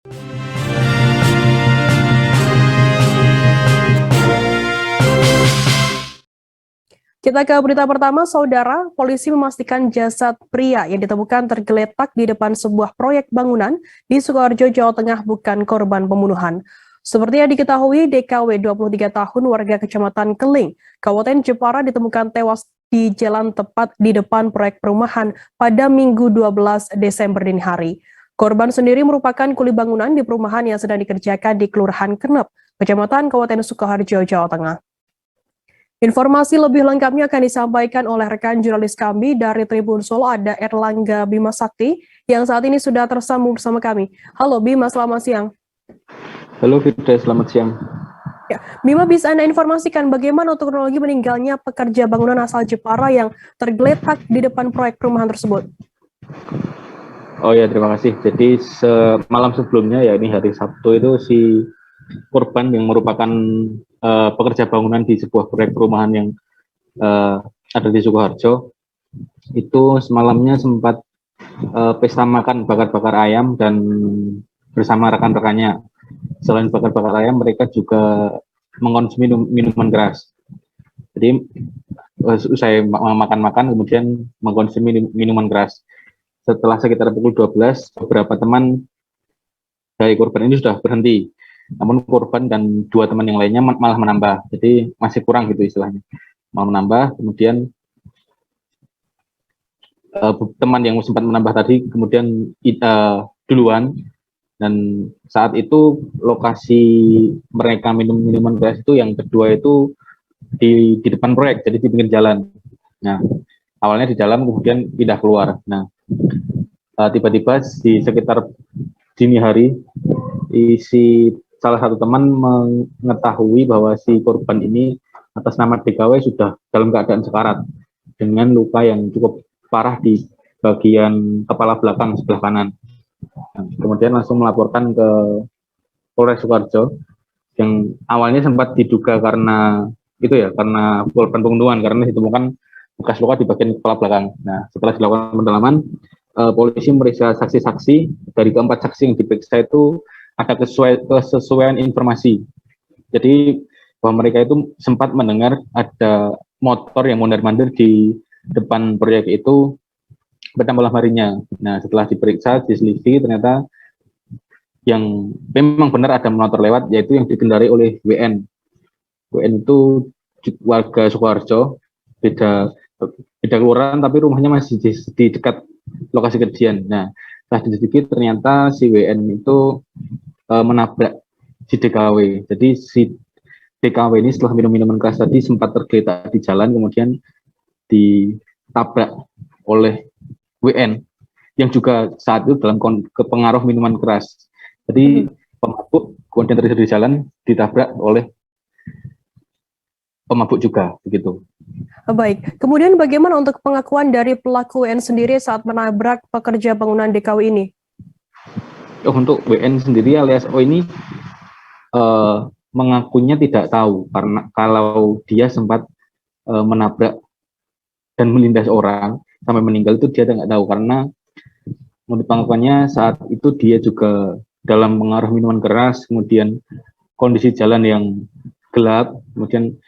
Kita ke berita pertama, saudara. Polisi memastikan jasad pria yang ditemukan tergeletak di depan sebuah proyek bangunan di Sukoharjo, Jawa Tengah bukan korban pembunuhan. Seperti yang diketahui, DKW 23 tahun warga Kecamatan Keling, Kabupaten Jepara ditemukan tewas di jalan tepat di depan proyek perumahan pada Minggu 12 Desember dini hari. Korban sendiri merupakan kuli bangunan di perumahan yang sedang dikerjakan di Kelurahan Kenep, Kecamatan Kabupaten Sukoharjo, Jawa Tengah. Informasi lebih lengkapnya akan disampaikan oleh rekan jurnalis kami dari Tribun Solo, ada Erlangga Bima Sakti yang saat ini sudah tersambung bersama kami. Halo Bima, selamat siang. Halo Firda, selamat siang. Ya, Bima, bisa Anda informasikan bagaimana untuk kronologi meninggalnya pekerja bangunan asal Jepara yang tergeletak di depan proyek perumahan tersebut? Oh ya, terima kasih. Jadi semalam sebelumnya, ya ini hari Sabtu, itu si korban yang merupakan pekerja bangunan di sebuah proyek perumahan yang ada di Sukoharjo, itu semalamnya sempat pesta makan bakar-bakar ayam dan bersama rekan-rekannya. Selain bakar-bakar ayam, mereka juga mengkonsumsi minuman keras. Jadi usai makan-makan kemudian mengkonsumsi minuman keras. Setelah sekitar pukul 12, beberapa teman dari korban ini sudah berhenti. Namun korban dan dua teman yang lainnya malah menambah. Jadi masih kurang gitu istilahnya. Malah menambah, kemudian teman yang sempat menambah tadi kemudian duluan. Dan saat itu lokasi mereka minum minuman keras itu yang kedua itu di depan proyek, jadi di pinggir jalan. Nah, awalnya di dalam kemudian pindah keluar. Nah, tiba-tiba di sekitar dini hari, salah satu teman mengetahui bahwa si korban ini atas nama DKW sudah dalam keadaan sekarat dengan luka yang cukup parah di bagian kepala belakang sebelah kanan. Nah, kemudian langsung melaporkan ke Polres Sukoharjo yang awalnya sempat diduga karena korban pembunuhan karena ditemukan bekas luka di bagian kepala belakang. Nah, setelah dilakukan pendalaman, polisi memeriksa saksi-saksi. Dari keempat saksi yang diperiksa itu ada kesesuaian informasi. Jadi bahwa mereka itu sempat mendengar ada motor yang mondar-mandir di depan proyek itu pada malam harinya. Nah, setelah diperiksa, diselidiki, ternyata yang memang benar ada motor lewat, yaitu yang dikendarai oleh WN. WN itu warga Sukoharjo, beda kelurahan, tapi rumahnya masih di dekat lokasi kejadian. Nah, setelah diselidiki ternyata si WN itu menabrak si DKW. Jadi si DKW ini setelah minum minuman keras tadi sempat tergeletak di jalan, kemudian ditabrak oleh WN yang juga saat itu dalam kepengaruh minuman keras. Jadi pemabuk kemudian terjadi di jalan ditabrak oleh pemabuk juga, begitu. Baik, kemudian bagaimana untuk pengakuan dari pelaku WN sendiri saat menabrak pekerja bangunan DKW ini? Untuk WN sendiri alias O ini mengakunya tidak tahu karena kalau dia sempat menabrak dan melindas orang sampai meninggal itu dia tidak tahu, karena menurut pengakuannya saat itu dia juga dalam pengaruh minuman keras, kemudian kondisi jalan yang gelap, kemudian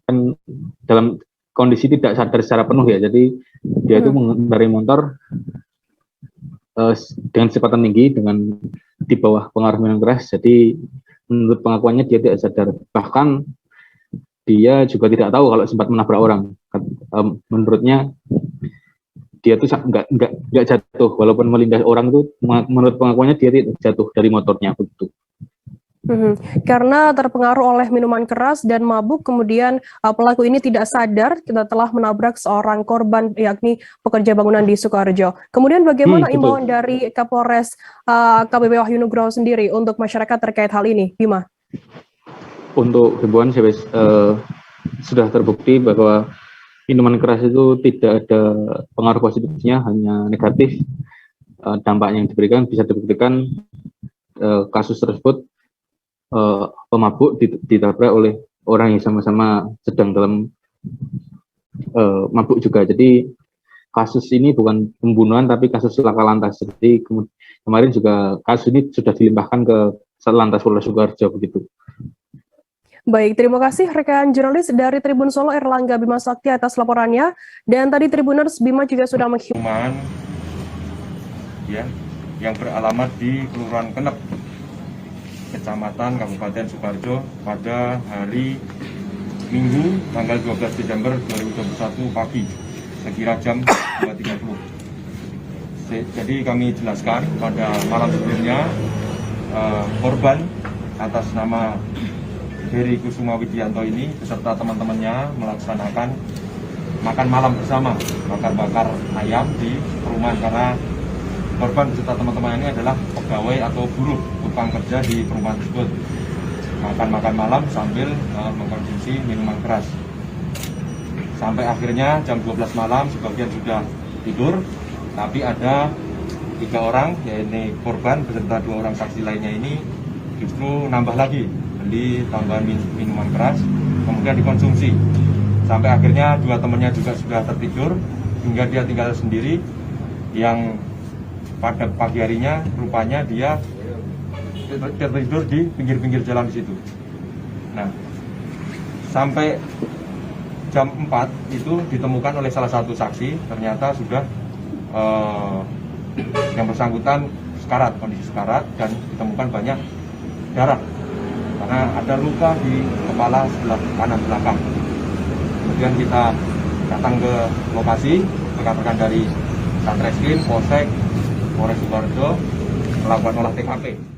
kan dalam kondisi tidak sadar secara penuh ya, jadi dia itu mengendarai motor dengan kecepatan tinggi dengan di bawah pengaruh minuman keras. Jadi menurut pengakuannya dia tidak sadar, bahkan dia juga tidak tahu kalau sempat menabrak orang. Menurutnya dia tuh nggak jatuh, walaupun melindas orang itu menurut pengakuannya dia tidak jatuh dari motornya, begitu. Karena terpengaruh oleh minuman keras dan mabuk, kemudian pelaku ini tidak sadar telah menabrak seorang korban, yakni pekerja bangunan di Sukoharjo. Kemudian bagaimana imbauan dari Kapolres KBP Wahyu Nugroho sendiri untuk masyarakat terkait hal ini, Bima? Untuk himbauan sudah terbukti bahwa minuman keras itu tidak ada pengaruh positifnya, hanya negatif. Dampaknya yang diberikan bisa dibuktikan kasus tersebut pemabuk ditabrak oleh orang yang sama-sama sedang dalam mabuk juga. Jadi kasus ini bukan pembunuhan tapi kasus laka lantas. Jadi kemarin juga kasus ini sudah dilimpahkan ke Satlantas Polres Sukoharjo begitu. Baik, terima kasih rekan jurnalis dari Tribun Solo Erlangga Bima Sakti atas laporannya. Dan tadi Tribuners Bima juga sudah menghimbau ya, yang beralamat di Kelurahan Kenep, Kecamatan Kabupaten Sukoharjo pada hari Minggu tanggal 12 Desember 2021 pagi sekira jam 2.30. Jadi kami jelaskan pada malam sebelumnya korban atas nama Heri Kusuma Widianto ini beserta teman-temannya melaksanakan makan malam bersama, bakar-bakar ayam di perumahan, karena korban beserta teman-teman ini adalah pegawai atau buruh tukang kerja di perumahan tersebut. Makan malam sambil mengkonsumsi minuman keras. Sampai akhirnya jam 12 malam sebagian sudah tidur, tapi ada 3 orang, yaitu korban beserta 2 orang saksi lainnya ini justru nambah lagi beli tambahan minuman keras, kemudian dikonsumsi. Sampai akhirnya 2 temannya juga sudah tertidur, hingga dia tinggal sendiri, yang pada pagi harinya rupanya dia tertidur di pinggir-pinggir jalan di situ. Nah, sampai jam 4 itu ditemukan oleh salah satu saksi, ternyata sudah yang bersangkutan sekarat, kondisi sekarat, dan ditemukan banyak darah karena ada luka di kepala sebelah kanan belakang. Kemudian kita datang ke lokasi, rekan-rekan dari Satreskrim, Polsek, Polres Sukoharjo melakukan olah TKP.